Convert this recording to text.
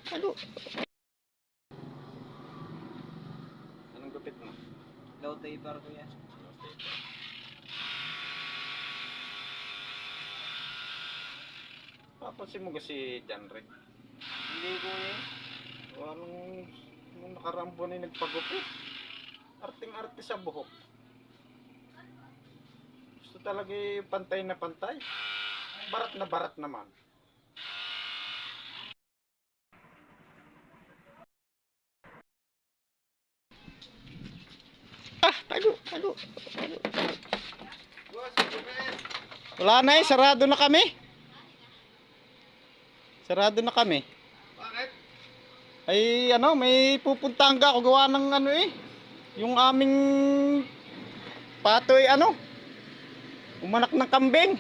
tago. Anong gupit mo? Low taper ko yan. Papansin mo kasi John Red. Hindi ko yan. Nung nakaraang buwan ay nagpagupit. Arting-arte sa buhok. Gusto talaga pantay na pantay. Barat na barat naman. Tago. Wala na sarado na kami. Sarado na kami. Bakit? Ay may pupuntahan ka ako gawa ng yung aming patoy umanak ng kambing.